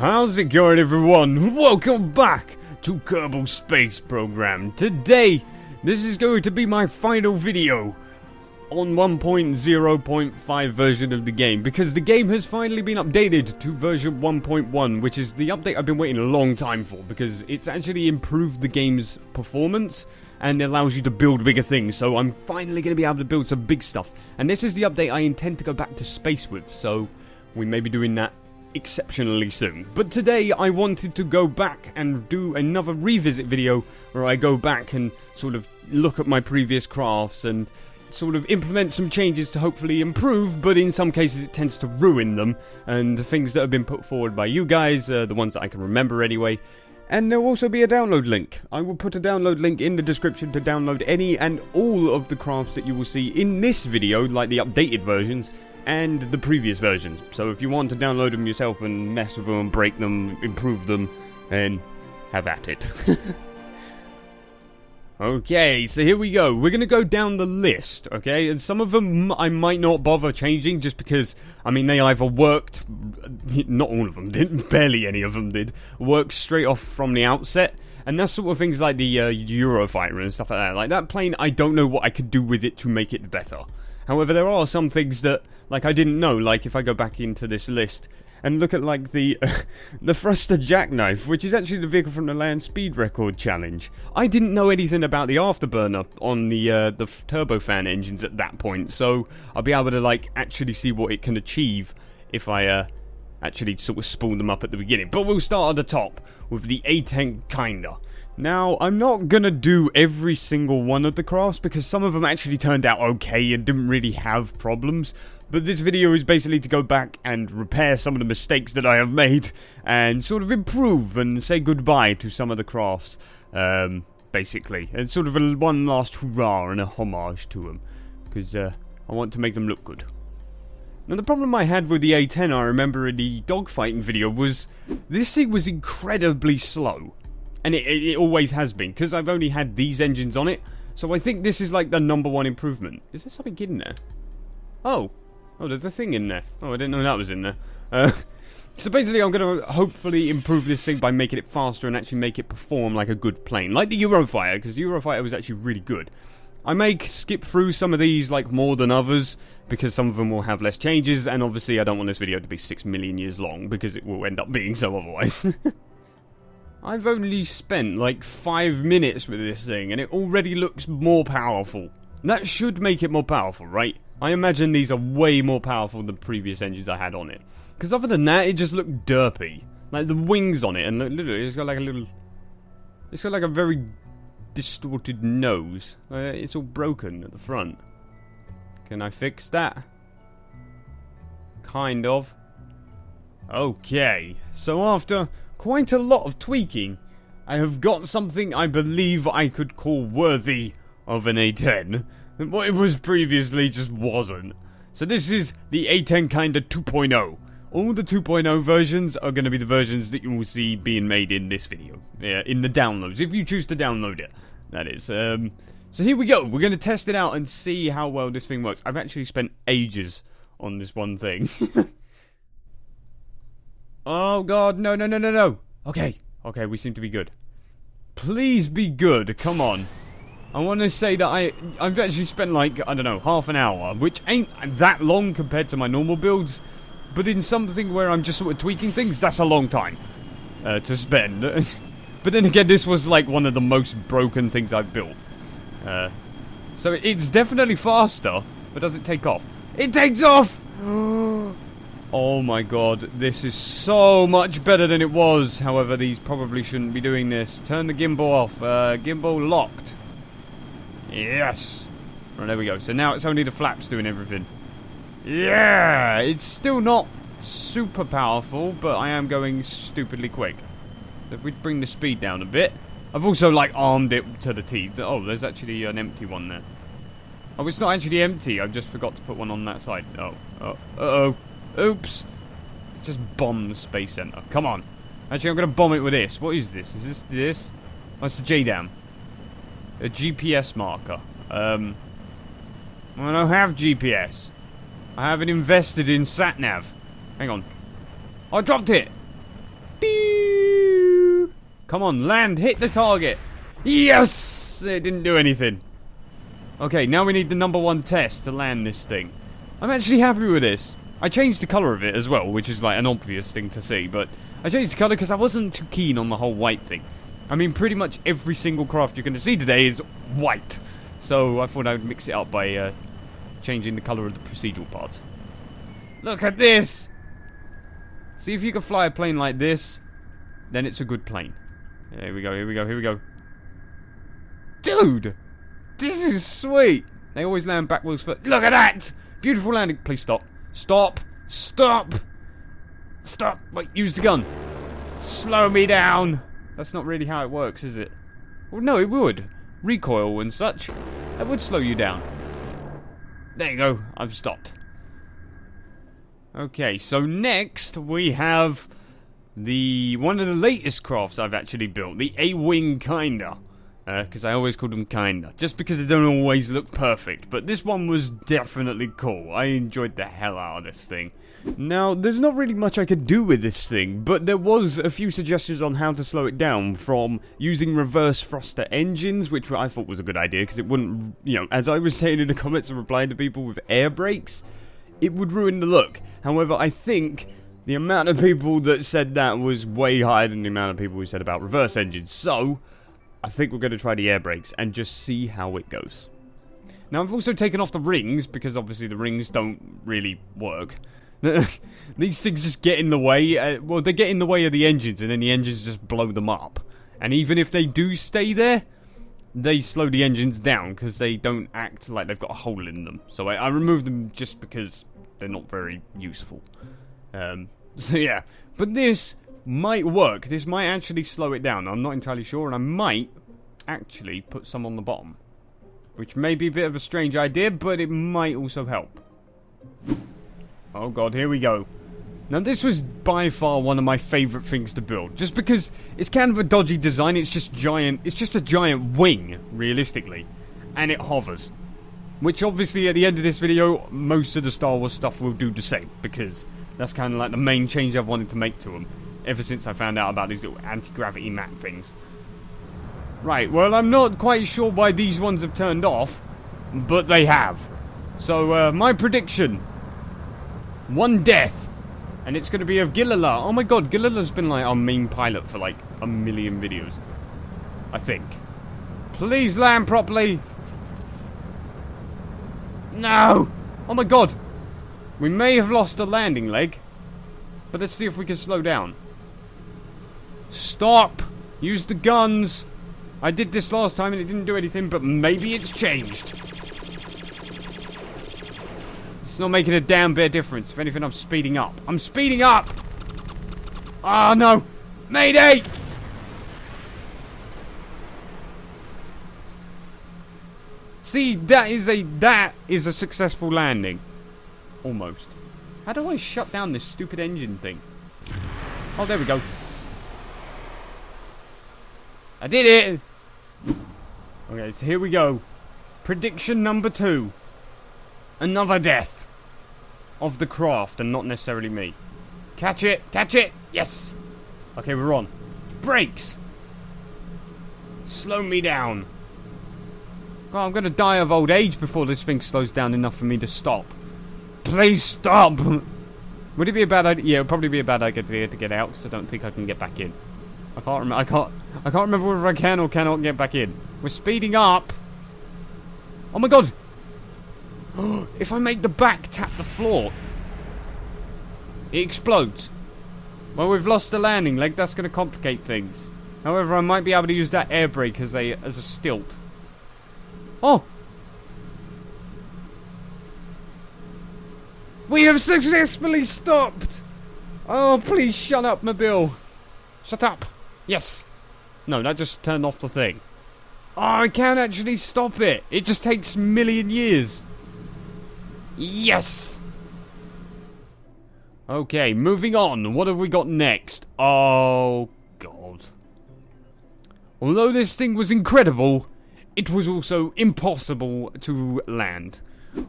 How's it going, everyone? Welcome back to Kerbal Space Program. Today, this is going to be my final video on 1.0.5 version of the game, because the game has finally been updated to version 1.1, which is the update I've been waiting a long time for, because it's actually improved the game's performance and allows you to build bigger things. So I'm finally going to be able to build some big stuff, and this is the update I intend to go back to space with, so we may be doing that exceptionally soon. But today I wanted to go back and do another revisit video where I go back and sort of look at my previous crafts and sort of implement some changes to hopefully improve, but in some cases it tends to ruin them, and the things that have been put forward by you guys, the ones that I can remember anyway. And there'll also be a download link. I will put a download link in the description to download any and all of the crafts that you will see in this video, like the updated versions and the previous versions. So if you want to download them yourself and mess with them, break them, improve them, then have at it. Okay, so here we go. We're going to go down the list, okay? And some of them I might not bother changing just because, I mean, they either worked, not all of them did, barely any of them did, worked straight off from the outset. And that's sort of things like the Eurofighter and stuff like that. Like that plane, I don't know what I could do with it to make it better. However, there are some things that, like, I didn't know. Like, if I go back into this list and look at, like, the thruster jackknife, which is actually the vehicle from the Land Speed Record Challenge. I didn't know anything about the afterburner on the turbofan engines at that point, so I'll be able to, like, actually see what it can achieve if I actually sort of spool them up at the beginning. But we'll start at the top with the A-Tank kinda. Now, I'm not gonna do every single one of the crafts because some of them actually turned out okay and didn't really have problems. But this video is basically to go back and repair some of the mistakes that I have made and sort of improve and say goodbye to some of the crafts, basically. And sort of one last hurrah and a homage to them, because I want to make them look good. Now, the problem I had with the A10, I remember in the dogfighting video, was this thing was incredibly slow. And it always has been, because I've only had these engines on it. So I think this is like the #1 improvement. Is there something in there? Oh, there's a thing in there. Oh, I didn't know that was in there. So basically I'm going to hopefully improve this thing by making it faster and actually make it perform like a good plane. Like the Eurofighter, because the Eurofighter was actually really good. I may skip through some of these like more than others, because some of them will have less changes. And obviously I don't want this video to be 6 million years long, because it will end up being so otherwise. I've only spent like 5 minutes with this thing and it already looks more powerful. That should make it more powerful, right? I imagine these are way more powerful than previous engines I had on it. Because other than that, it just looked derpy. Like the wings on it, and literally it's got like a little... It's got like a very distorted nose. It's all broken at the front. Can I fix that? Kind of. Okay, so after quite a lot of tweaking, I have got something I believe I could call worthy of an A10. What it was previously just wasn't. So this is the A10 kinda 2.0. All the 2.0 versions are going to be the versions that you will see being made in this video. Yeah, in the downloads, if you choose to download it, that is. So here we go. We're going to test it out and see how well this thing works. I've actually spent ages on this one thing. Oh god, no. Okay, we seem to be good. Please be good, come on. I want to say that I've actually spent like, I don't know, half an hour, which ain't that long compared to my normal builds, but in something where I'm just sort of tweaking things, that's a long time to spend. But then again, this was like one of the most broken things I've built. So it's definitely faster, but does it take off? It takes off! Oh my god, this is so much better than it was. However, these probably shouldn't be doing this. Turn the gimbal off. Gimbal locked. Yes. Right, there we go. So now it's only the flaps doing everything. Yeah! It's still not super powerful, but I am going stupidly quick. So if we bring the speed down a bit. I've also, like, armed it to the teeth. Oh, there's actually an empty one there. Oh, it's not actually empty. I just forgot to put one on that side. Oh. Uh-oh. Oops. Just bomb the space center. Come on. Actually, I'm going to bomb it with this. What is this? Is this? Oh, it's a JDAM. A GPS marker. I don't have GPS. I haven't invested in SatNav. Hang on. I dropped it. Come on, land, hit the target. Yes! It didn't do anything. Okay, now we need the #1 test to land this thing. I'm actually happy with this. I changed the colour of it as well, which is like an obvious thing to see, but I changed the colour because I wasn't too keen on the whole white thing. I mean, pretty much every single craft you're going to see today is white. So I thought I would mix it up by changing the colour of the procedural parts. Look at this! See if you can fly a plane like this, then it's a good plane. Here we go, here we go, here we go. Dude! This is sweet! They always land backwards first. Look at that! Beautiful landing. Please stop. Stop! Stop! Stop! Wait, use the gun. Slow me down! That's not really how it works, is it? Well, no, it would. Recoil and such. That would slow you down. There you go. I've stopped. Okay, so next we have one of the latest crafts I've actually built. The A-Wing kinda. Because I always call them kinda. Just because they don't always look perfect. But this one was definitely cool. I enjoyed the hell out of this thing. Now, there's not really much I could do with this thing, but there was a few suggestions on how to slow it down, from using reverse thruster engines, which I thought was a good idea, because it wouldn't, you know, as I was saying in the comments and replying to people with air brakes, it would ruin the look. However, I think the amount of people that said that was way higher than the amount of people who said about reverse engines, so I think we're going to try the air brakes and just see how it goes. Now, I've also taken off the rings, because obviously the rings don't really work. These things just get in the way. Well, they get in the way of the engines, and then the engines just blow them up. And even if they do stay there, they slow the engines down, because they don't act like they've got a hole in them. So I removed them just because they're not very useful. So yeah, but this might work. This might actually slow it down. I'm not entirely sure, and I might actually put some on the bottom, which may be a bit of a strange idea, but it might also help. Oh god, here we go. Now this was by far one of my favourite things to build, just because it's kind of a dodgy design. It's just a giant wing, realistically, and it hovers, which obviously at the end of this video most of the Star Wars stuff will do the same, because that's kind of like the main change I've wanted to make to them ever since I found out about these little anti-gravity mat things. Right, well, I'm not quite sure why these ones have turned off, but they have. So my prediction: one death, and it's going to be of Gilala. Oh my god, Gilala's been like our main pilot for like a million videos, I think. Please land properly. No! Oh my god! We may have lost a landing leg, but let's see if we can slow down. Stop! Use the guns! I did this last time and it didn't do anything, but maybe it's changed. It's not making a damn bit of difference. If anything, I'm speeding up. I'm speeding up! Oh no! Mayday! See, that is a successful landing. Almost. How do I shut down this stupid engine thing? Oh, there we go. I did it! Okay, so here we go. Prediction number 2. Another death of the craft, and not necessarily me. Catch it! Catch it! Yes! Okay, we're on. Brakes! Slow me down. Well, I'm gonna die of old age before this thing slows down enough for me to stop. Please stop! Would it be a bad idea? Yeah, it would probably be a bad idea to get out, because I don't think I can get back in. I can't remember whether I can or cannot get back in. We're speeding up. Oh my god! If I make the back tap the floor, it explodes. Well, we've lost the landing leg. That's going to complicate things. However, I might be able to use that air brake as a stilt. Oh! We have successfully stopped! Oh, please shut up, Mobile. Shut up. Yes. No, that just turned off the thing. Oh, I can't actually stop it. It just takes a million years. Yes. Okay, moving on. What have we got next? Oh, God. Although this thing was incredible, it was also impossible to land,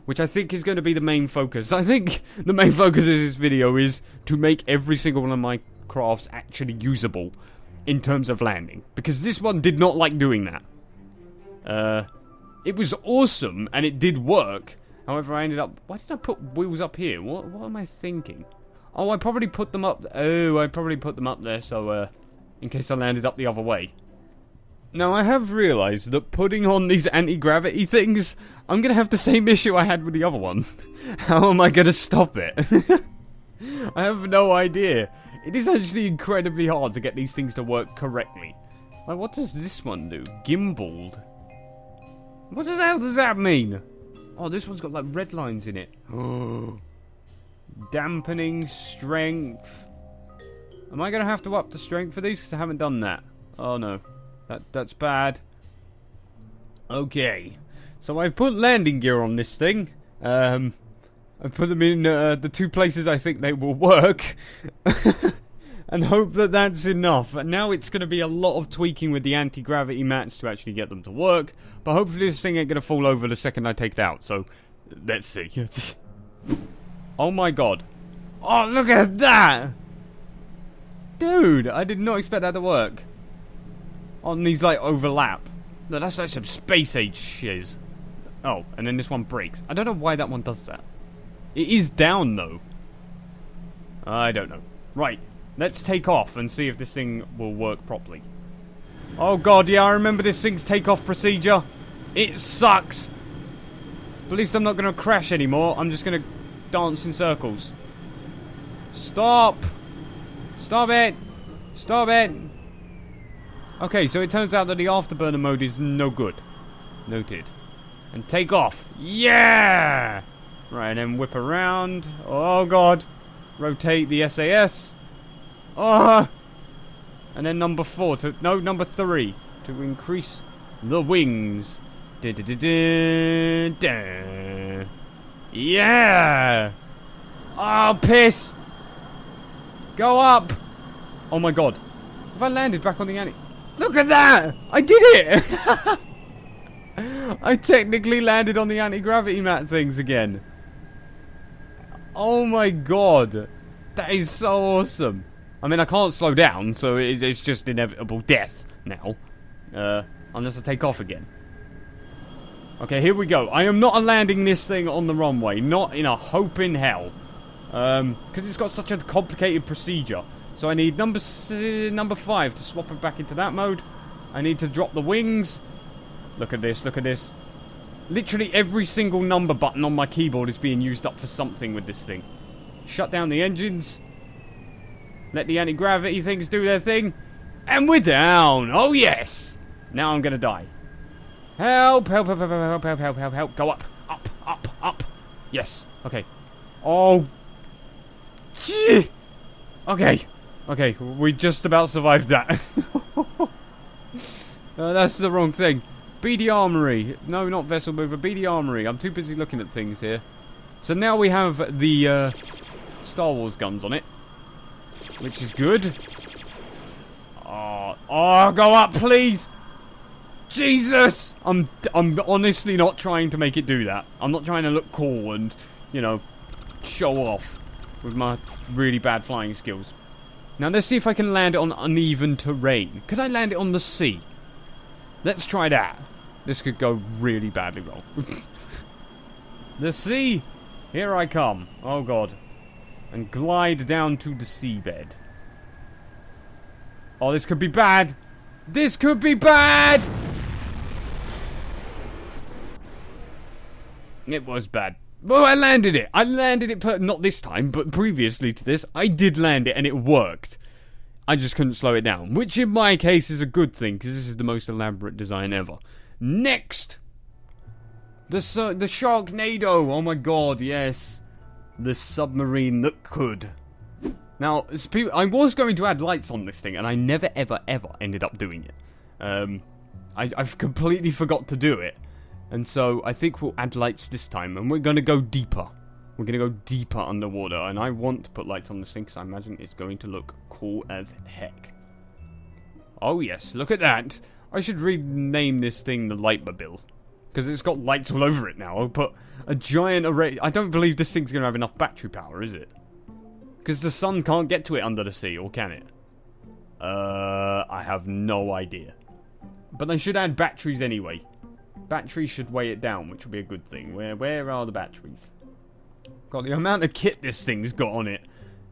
which I think is going to be the main focus. I think the main focus of this video is to make every single one of my crafts actually usable. in terms of landing. Because this one did not like doing that. It was awesome, and it did work. However, I ended up... Why did I put wheels up here? What am I thinking? Oh, I probably put them up... Oh, I probably put them up there, so, in case I landed up the other way. Now, I have realised that putting on these anti-gravity things, I'm going to have the same issue I had with the other one. How am I going to stop it? I have no idea. It is actually incredibly hard to get these things to work correctly. Like, what does this one do? Gimbaled. What the hell does that mean? Oh, this one's got, like, red lines in it. Dampening strength. Am I going to have to up the strength for these? Because I haven't done that. Oh, no. That's bad. Okay. So I've put landing gear on this thing. I've put them in the 2 places I think they will work. And hope that that's enough. And now it's going to be a lot of tweaking with the anti-gravity mats to actually get them to work. But hopefully this thing ain't going to fall over the second I take it out. So, let's see. Oh my god. Oh, look at that! Dude, I did not expect that to work. On these, like, overlap. No, that's like some space age shiz. Oh, and then this one breaks. I don't know why that one does that. It is down, though. I don't know. Right. Let's take off and see if this thing will work properly. Oh god, yeah, I remember this thing's takeoff procedure. It sucks. But at least I'm not going to crash anymore. I'm just going to dance in circles. Stop! Stop it! Stop it! Okay, so it turns out that the afterburner mode is no good. Noted. And take off. Yeah! Right, and then whip around. Oh god. Rotate the SAS. Oh! And then number 4 to... No, number 3. To increase the wings. Da da da da da. Yeah! Oh, piss! Go up! Oh my god. Have I landed back on the anti... Look at that! I did it! I technically landed on the anti-gravity mat things again. Oh my god. That is so awesome. I mean, I can't slow down, so it's just inevitable death now. Unless I take off again. Okay, here we go. I am not landing this thing on the runway. Not in a hope in hell. Because it's got such a complicated procedure. So I need number 5 to swap it back into that mode. I need to drop the wings. Look at this, look at this. Literally every single number button on my keyboard is being used up for something with this thing. Shut down the engines. Let the anti-gravity things do their thing. And we're down. Oh, yes. Now I'm going to die. Help, help, help, help, help, help, help, help, help. Go up, up, up, up. Yes. Okay. Oh. Gee. Okay. Okay. We just about survived that. That's the wrong thing. BD Armory. No, not Vessel Mover. BD Armory. I'm too busy looking at things here. So now we have the Star Wars guns on it. Which is good. Oh, go up, please. Jesus! I'm honestly not trying to make it do that. I'm not trying to look cool and, you know, show off with my really bad flying skills. Now let's see if I can land it on uneven terrain. Could I land it on the sea? Let's try that. This could go really badly wrong. The sea! Here I come. Oh god. And glide down to the seabed. Oh, this could be bad. This could be bad! It was bad. Well, I landed it. I landed it, not this time, but previously to this, I did land it and it worked. I just couldn't slow it down, which in my case is a good thing, because this is the most elaborate design ever. Next! The Sharknado! Oh my god, yes. The submarine that could. Now, I was going to add lights on this thing, and I never, ever, ever ended up doing it. I've completely forgot to do it. And so, I think we'll add lights this time, and we're going to go deeper. We're going to go deeper underwater, and I want to put lights on this thing, because I imagine it's going to look cool as heck. Oh yes, look at that. I should rename this thing the Lightmobile. Because it's got lights all over it now. I'll put a giant array. I don't believe this thing's going to have enough battery power, is it? Because the sun can't get to it under the sea, or can it? I have no idea. But they should add batteries anyway. Batteries should weigh it down, which would be a good thing. Where are the batteries? God, the amount of kit this thing's got on it.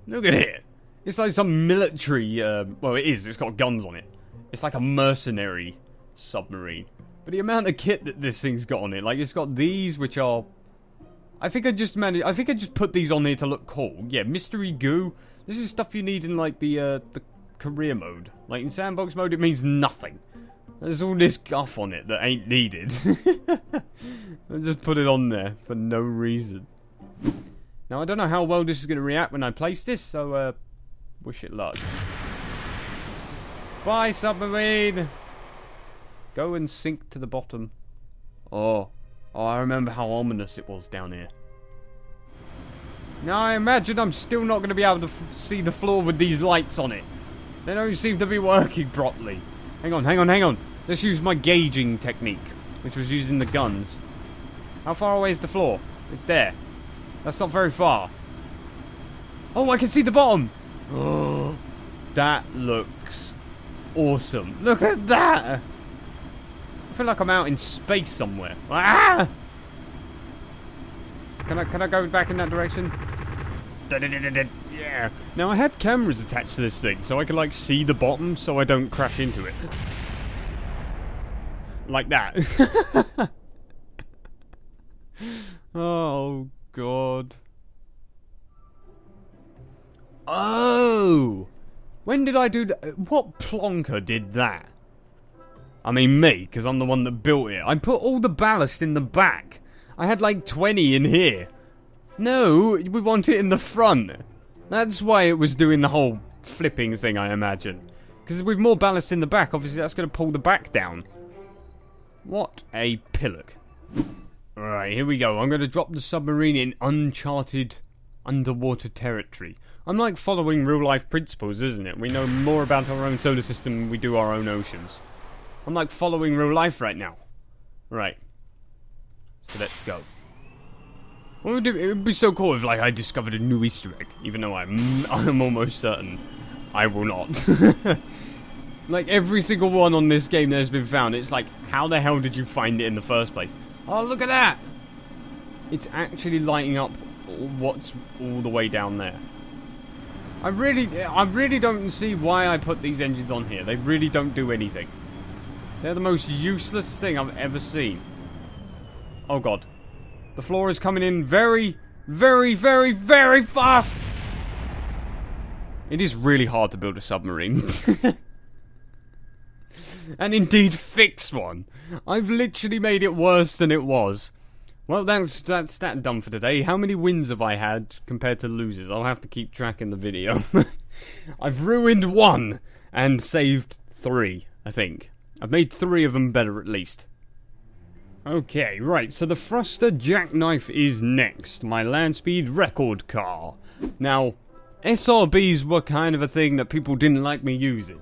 Look at it. It's like some military, well, it is. It's got guns on it. It's like a mercenary submarine. But the amount of kit that this thing's got on it, like, it's got these, which are... I think I just put these on here to look cool. Yeah, mystery goo. This is stuff you need in, like, the career mode. Like, in sandbox mode, it means nothing. There's all this guff on it that ain't needed. I just put it on there for no reason. Now, I don't know how well this is going to react when I place this, so, wish it luck. Bye, submarine! Go and sink to the bottom. Oh, I remember how ominous it was down here. Now, I imagine I'm still not going to be able to see the floor with these lights on it. They don't seem to be working properly. Hang on. Let's use my gauging technique, which was using the guns. How far away is the floor? It's there. That's not very far. Oh, I can see the bottom. Oh, that looks awesome. Look at that. I feel like I'm out in space somewhere. Ah! Can I go back in that direction? Yeah. Now, I had cameras attached to this thing, so I could, like, see the bottom so I don't crash into it. Like that. Oh, God. Oh! When did I do that? What plonker did that? I mean me, because I'm the one that built it. I put all the ballast in the back. I had like 20 in here. No, we want it in the front. That's why it was doing the whole flipping thing, I imagine. Because with more ballast in the back, obviously that's going to pull the back down. What a pillock. Alright, here we go. I'm going to drop the submarine in uncharted underwater territory. I'm like following real life principles, isn't it? We know more about our own solar system than we do our own oceans. I'm like following real life right now. Right. So let's go. What would it would be so cool if, like, I discovered a new Easter egg, even though I'm almost certain I will not. Like, every single one on this game that has been found, it's like, how the hell did you find it in the first place? Oh, look at that! It's actually lighting up what's all the way down there. I really don't see why I put these engines on here. They really don't do anything. They're the most useless thing I've ever seen. Oh god. The floor is coming in very, very, very, very fast! It is really hard to build a submarine. And indeed fix one. I've literally made it worse than it was. Well, that's that done for today. How many wins have I had compared to losers? I'll have to keep track in the video. I've ruined one and saved 3, I think. I've made 3 of them better at least. Okay, right, so the thruster jackknife is next. My land speed record car. Now, SRBs were kind of a thing that people didn't like me using.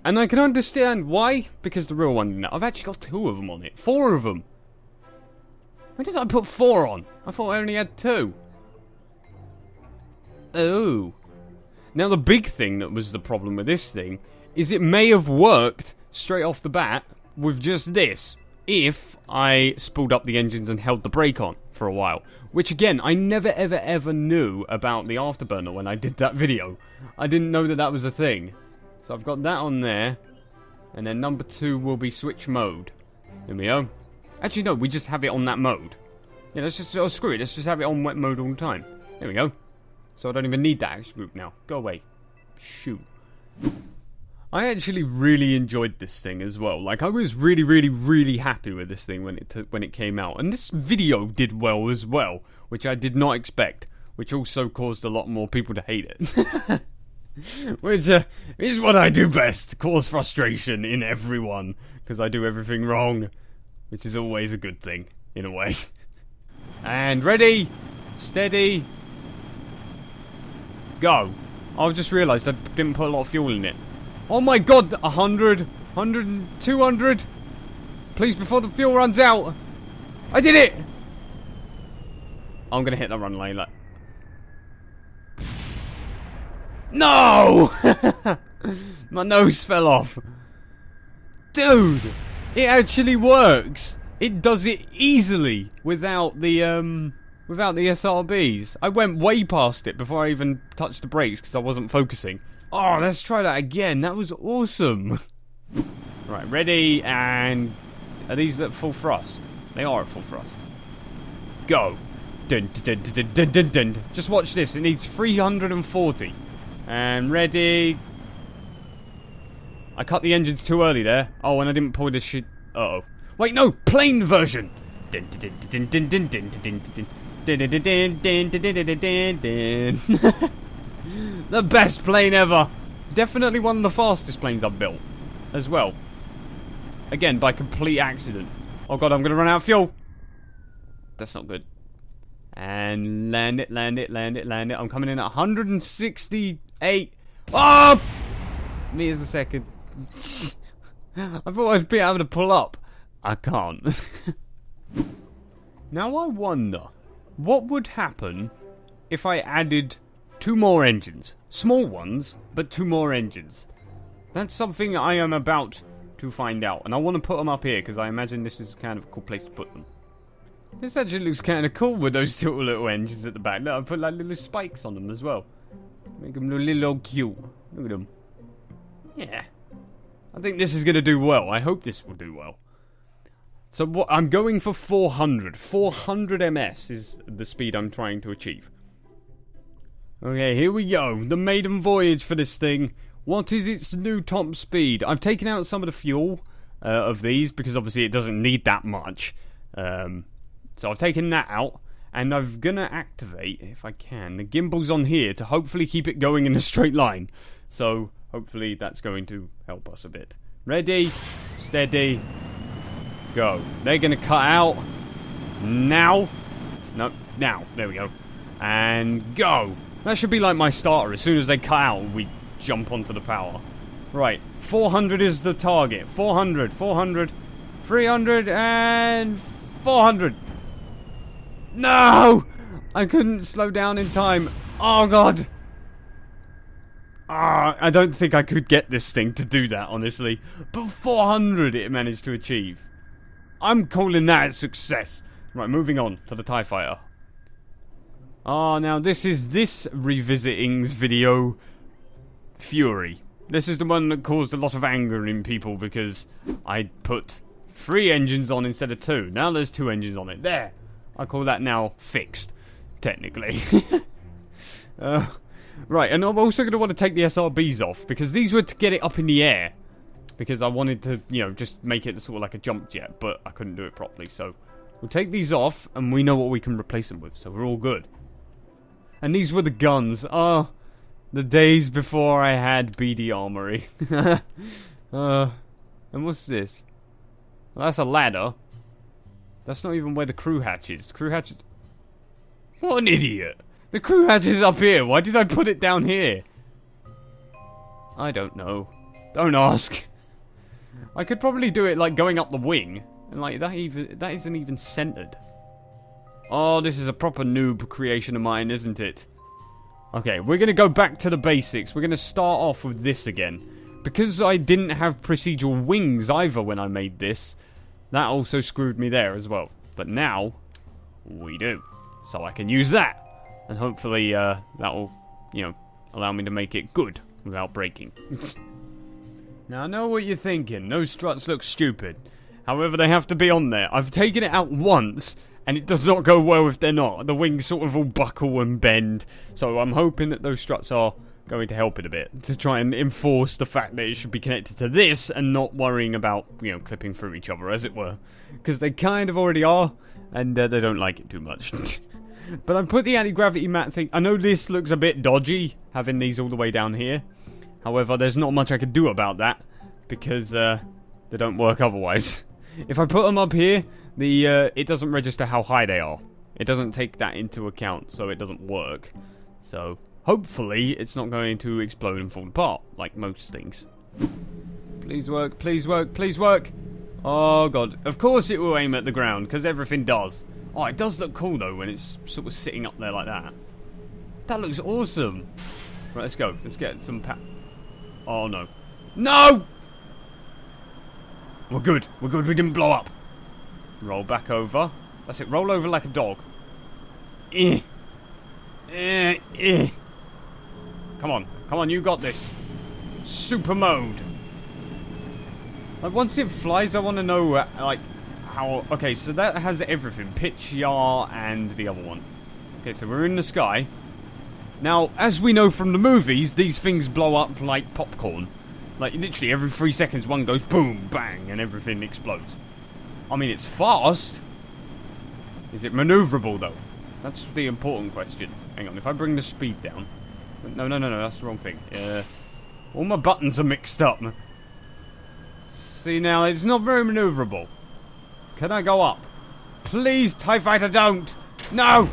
And I can understand why, because the real one didn't. I've actually got 2 of them on it. 4 of them. Why did I put 4 on? I thought I only had 2. Oh. Now the big thing that was the problem with this thing is it may have worked straight off the bat with just this if I spooled up the engines and held the brake on for a while. Which again, I never ever knew about the afterburner when I did that video. I didn't know that that was a thing. So I've got that on there. And then number 2 will be switch mode. There we go. Actually no, we just have it on that mode. Yeah, let's just, oh screw it, let's just have it on wet mode all the time. There we go. So I don't even need that action group now. Go away. Shoot. I actually really enjoyed this thing as well. Like, I was really happy with this thing when it came out. And this video did well as well, which I did not expect. Which also caused a lot more people to hate it. Which is what I do best. Cause frustration in everyone. Because I do everything wrong. Which is always a good thing, in a way. And ready, steady, go. I've just realised I didn't put a lot of fuel in it. Oh my god, 100, 100, 200. Please, before the fuel runs out. I did it! I'm going to hit that run lane. Like. No! My nose fell off. Dude, it actually works. It does it easily without the SRBs. I went way past it before I even touched the brakes because I wasn't focusing. Oh, let's try that again. That was awesome. Right, ready, and are these at full thrust? They are at full thrust. Go. Dun, dun, dun, dun, dun, dun, dun. Just watch this. It needs 340. And ready. I cut the engines too early there. Oh, and I didn't pull this shit. Uh-oh. Wait, no! Plane version! The best plane ever! Definitely one of the fastest planes I've built. As well. Again, by complete accident. Oh god, I'm gonna run out of fuel! That's not good. And land it, land it, land it, land it. I'm coming in at 168. Oh! Meters a second. I thought I'd be able to pull up. I can't. Now I wonder, what would happen if I added 2 more engines? Small ones, but 2 more engines. That's something I am about to find out. And I want to put them up here, because I imagine this is kind of a cool place to put them. This actually looks kind of cool with those 2 little engines at the back. Look, I put like little spikes on them as well. Make them look a little cute. Look at them. Yeah. I think this is going to do well. I hope this will do well. So what I'm going for 400. 400 ms is the speed I'm trying to achieve. Okay, here we go. The maiden voyage for this thing. What is its new top speed? I've taken out some of the fuel of these because obviously it doesn't need that much. So I've taken that out. And I'm going to activate, if I can, the gimbals on here to hopefully keep it going in a straight line. So hopefully that's going to help us a bit. Ready, steady, go. They're going to cut out. Now. No, now. There we go. And go. That should be like my starter. As soon as they cut out, we jump onto the power. Right. 400 is the target. 400, 400, 300, and 400. No! I couldn't slow down in time. Oh, God. I don't think I could get this thing to do that, honestly. But 400 it managed to achieve. I'm calling that a success. Right, moving on to the TIE Fighter. Now this is this revisiting's video. Fury. This is the one that caused a lot of anger in people because I put 3 engines on instead of 2. Now there's 2 engines on it. There. I call that now fixed, technically. Right, and I'm also going to want to take the SRBs off, because these were to get it up in the air. Because I wanted to, you know, just make it sort of like a jump jet, but I couldn't do it properly. So, we'll take these off, and we know what we can replace them with, so we're all good. And these were the guns. Oh, the days before I had BD Armory. And what's this? Well, that's a ladder. That's not even where the crew hatch is. The crew hatch is... What an idiot! The crew hatch is up here. Why did I put it down here? I don't know. Don't ask. I could probably do it like going up the wing. And like that isn't even centered. Oh, this is a proper noob creation of mine, isn't it? Okay, we're going to go back to the basics. We're going to start off with this again. Because I didn't have procedural wings either when I made this, that also screwed me there as well. But now, we do. So I can use that. And hopefully that will, you know, allow me to make it good without breaking. Now I know what you're thinking. Those struts look stupid. However, they have to be on there. I've taken it out once, and it does not go well if they're not. The wings sort of all buckle and bend. So I'm hoping that those struts are going to help it a bit. To try and enforce the fact that it should be connected to this and not worrying about, you know, clipping through each other, as it were. Because they kind of already are, and they don't like it too much. But I put the anti-gravity mat thing. I know this looks a bit dodgy, having these all the way down here. However, there's not much I could do about that, because they don't work otherwise. If I put them up here, it doesn't register how high they are. It doesn't take that into account, so it doesn't work. So, hopefully, it's not going to explode and fall apart, like most things. Please work, please work, please work! Oh god, of course it will aim at the ground, because everything does. Oh, it does look cool though when it's sort of sitting up there like that. That looks awesome! Right, let's go. Let's get some Oh no. No! We're good. We're good. We didn't blow up. Roll back over. That's it. Roll over like a dog. Eh. Eh. Eh. Come on. Come on. You got this. Super mode. Like, once it flies, I want to know, like, how... Okay, so that has everything. Pitch, yaw, and the other one. Okay, so we're in the sky. Now, as we know from the movies, these things blow up like popcorn. Like, literally every 3 seconds, one goes boom, bang, and everything explodes. I mean, it's fast. Is it maneuverable, though? That's the important question. Hang on, if I bring the speed down... No, that's the wrong thing. All my buttons are mixed up. See, now, it's not very maneuverable. Can I go up? Please, TIE Fighter, don't! No!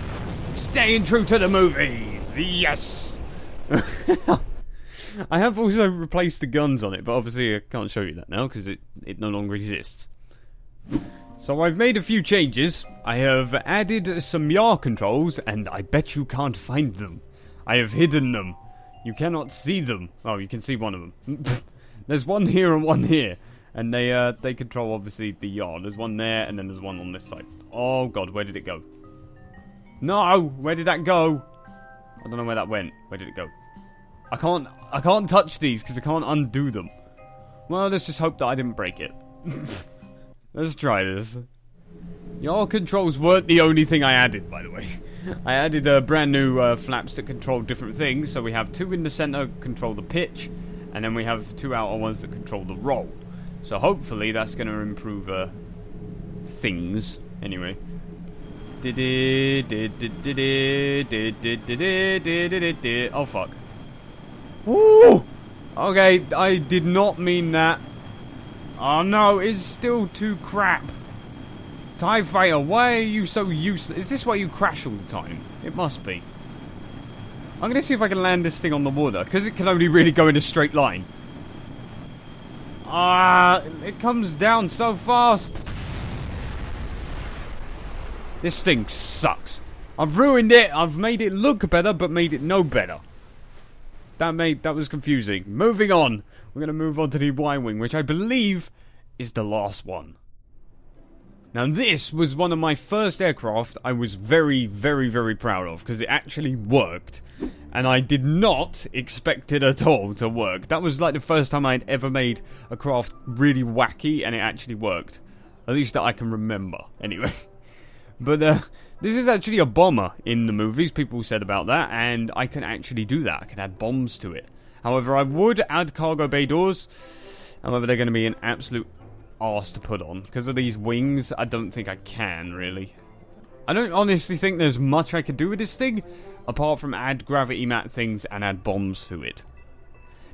Staying true to the movies! Yes! I have also replaced the guns on it, but obviously I can't show you that now, because it no longer exists. So I've made a few changes. I have added some yaw controls, and I bet you can't find them. I have hidden them. You cannot see them. Oh, you can see one of them. There's one here and one here. And they control, obviously, the yaw. There's one there, and then there's one on this side. Oh, God, where did it go? No! Where did that go? I don't know where that went. Where did it go? I can't touch these, because I can't undo them. Well, let's just hope that I didn't break it. Let's try this. Yaw controls weren't the only thing I added, by the way. I added brand new flaps that control different things. So we have 2 in the center control the pitch, and then we have 2 outer ones that control the roll. So hopefully that's going to improve things. Anyway. Oh, fuck. Ooh! Okay, I did not mean that. Oh no, it's still too crap. TIE Fighter, why are you so useless? Is this why you crash all the time? It must be. I'm going to see if I can land this thing on the water, because it can only really go in a straight line. It comes down so fast. This thing sucks. I've ruined it. I've made it look better, but made it no better. That was confusing. Moving on. We're going to move on to the Y-Wing, which I believe is the last one. Now, this was one of my first aircraft I was very, very, very proud of, because it actually worked. And I did not expect it at all to work. That was like the first time I'd ever made a craft really wacky, and it actually worked. At least that I can remember, anyway. But, this is actually a bomber in the movies, people said about that, and I can actually do that. I can add bombs to it. However, I would add cargo bay doors. However, they're going to be an absolute arse to put on. Because of these wings, I don't think I can, really. I don't honestly think there's much I could do with this thing, apart from add gravity mat things and add bombs to it.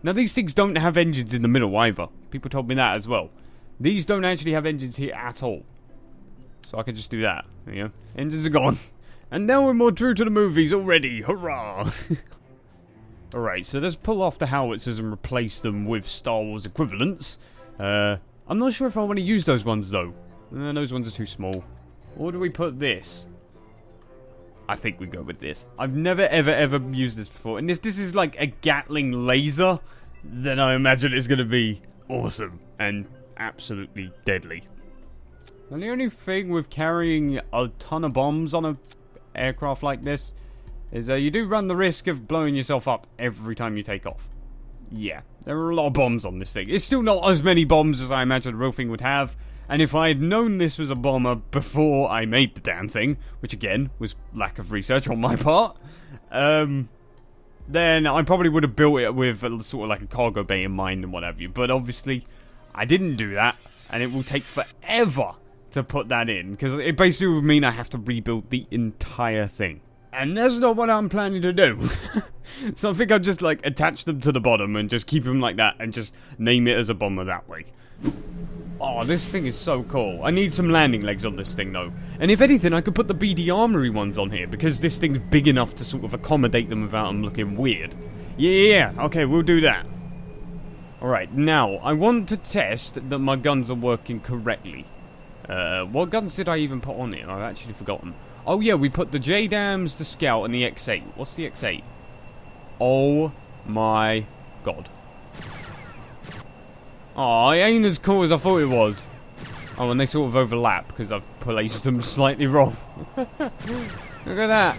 Now, these things don't have engines in the middle either. People told me that as well. These don't actually have engines here at all. So I could just do that. There you go. Engines are gone. And now we're more true to the movies already. Hurrah! Alright, so let's pull off the howitzers and replace them with Star Wars equivalents. I'm not sure if I want to use those ones, though. Those ones are too small. Or do we put this? I think we go with this. I've never, ever used this before. And if this is like a Gatling laser, then I imagine it's going to be awesome and absolutely deadly. And the only thing with carrying a ton of bombs on an aircraft like this is you do run the risk of blowing yourself up every time you take off. Yeah, there are a lot of bombs on this thing. It's still not as many bombs as I imagined the real thing would have. And if I had known this was a bomber before I made the damn thing, which again was lack of research on my part, then I probably would have built it with sort of like a cargo bay in mind and what have you. But obviously, I didn't do that, and it will take forever to put that in, because it basically would mean I have to rebuild the entire thing. And that's not what I'm planning to do. So I think I'll just like attach them to the bottom and just keep them like that and just name it as a bomber that way. Oh, this thing is so cool. I need some landing legs on this thing though. And if anything, I could put the BD Armory ones on here, because this thing's big enough to sort of accommodate them without them looking weird. Yeah, okay, we'll do that. Alright, now, I want to test that my guns are working correctly. What guns did I even put on here? I've actually forgotten. Oh yeah, we put the JDAMs, the Scout, and the X8. What's the X8? Oh my god. Oh, it ain't as cool as I thought it was. Oh, and they sort of overlap because I've placed them slightly wrong. Look at that.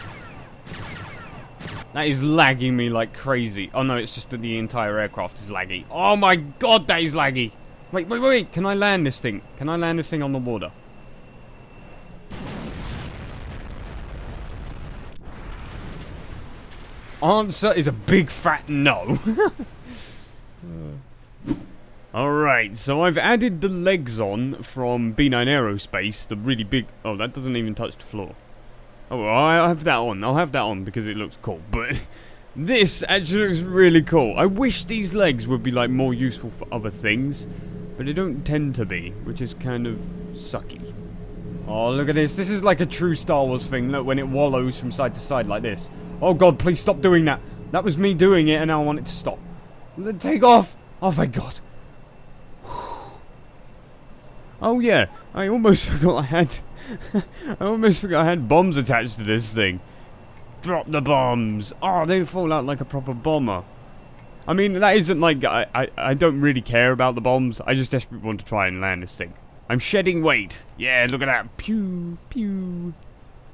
That is lagging me like crazy. Oh no, it's just that the entire aircraft is laggy. Oh my god, that is laggy. Wait. Can I land this thing? Can I land this thing on the water? Answer is a big fat no. Alright, so I've added the legs on from B9 Aerospace, the really big... Oh, that doesn't even touch the floor. Oh, well, I'll have that on. I'll have that on because it looks cool. But this actually looks really cool. I wish these legs would be like more useful for other things, but they don't tend to be, which is kind of sucky. Oh, look at this. This is like a true Star Wars thing. Look, when it wallows from side to side like this. Oh god, please stop doing that. That was me doing it and now I want it to stop. Take off. Oh, thank god. Oh yeah, I almost forgot I had... I almost forgot I had bombs attached to this thing. Drop the bombs. Oh, they fall out like a proper bomber. I mean, that isn't like... I don't really care about the bombs. I just desperately want to try and land this thing. I'm shedding weight. Yeah, look at that. Pew, pew.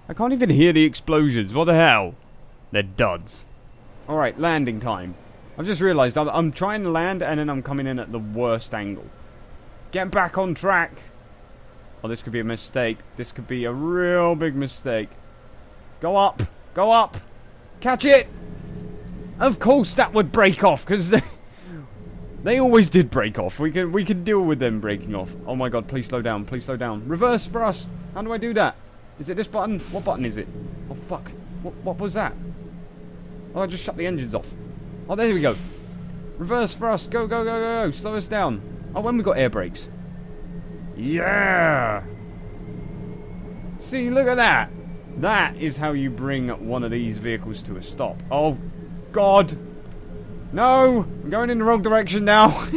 I can't even hear the explosions. What the hell? They're duds. Alright, landing time. I've just realised I'm trying to land and then I'm coming in at the worst angle. Get back on track. Oh, this could be a mistake. This could be a real big mistake. Go up. Go up. Catch it. Of course that would break off, because they always did break off. We can deal with them breaking off. Oh my god, please slow down. Please slow down. Reverse thrust. How do I do that? Is it this button? What button is it? Oh, fuck. What was that? Oh, I just shut the engines off. Oh, there we go. Reverse thrust. Go, go, go, go, go. Slow us down. Oh, when we got air brakes. Yeah! See, look at that! That is how you bring one of these vehicles to a stop. Oh, God! No! I'm going in the wrong direction now!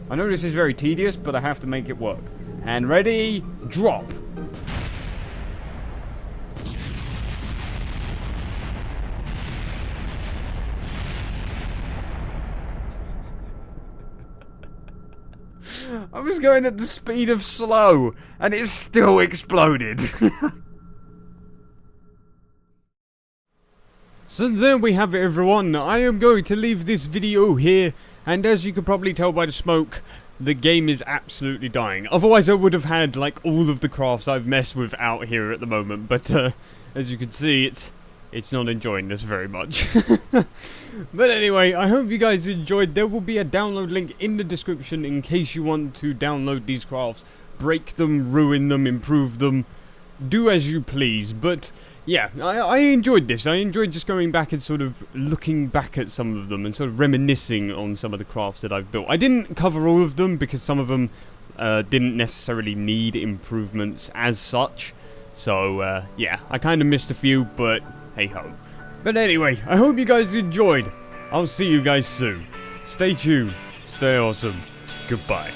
I know this is very tedious, but I have to make it work. And ready, drop! I was going at the speed of slow, and it still exploded. So there we have it, everyone. I am going to leave this video here, and as you can probably tell by the smoke, the game is absolutely dying. Otherwise I would have had like all of the crafts I've messed with out here at the moment, but as you can see, it's not enjoying this very much. But anyway, I hope you guys enjoyed. There will be a download link in the description in case you want to download these crafts, break them, ruin them, improve them, do as you please. But yeah, I enjoyed this. I enjoyed just going back and sort of looking back at some of them and sort of reminiscing on some of the crafts that I've built. I didn't cover all of them because some of them didn't necessarily need improvements as such. So yeah, I kind of missed a few, but hey ho. But anyway, I hope you guys enjoyed. I'll see you guys soon. Stay tuned. Stay awesome. Goodbye.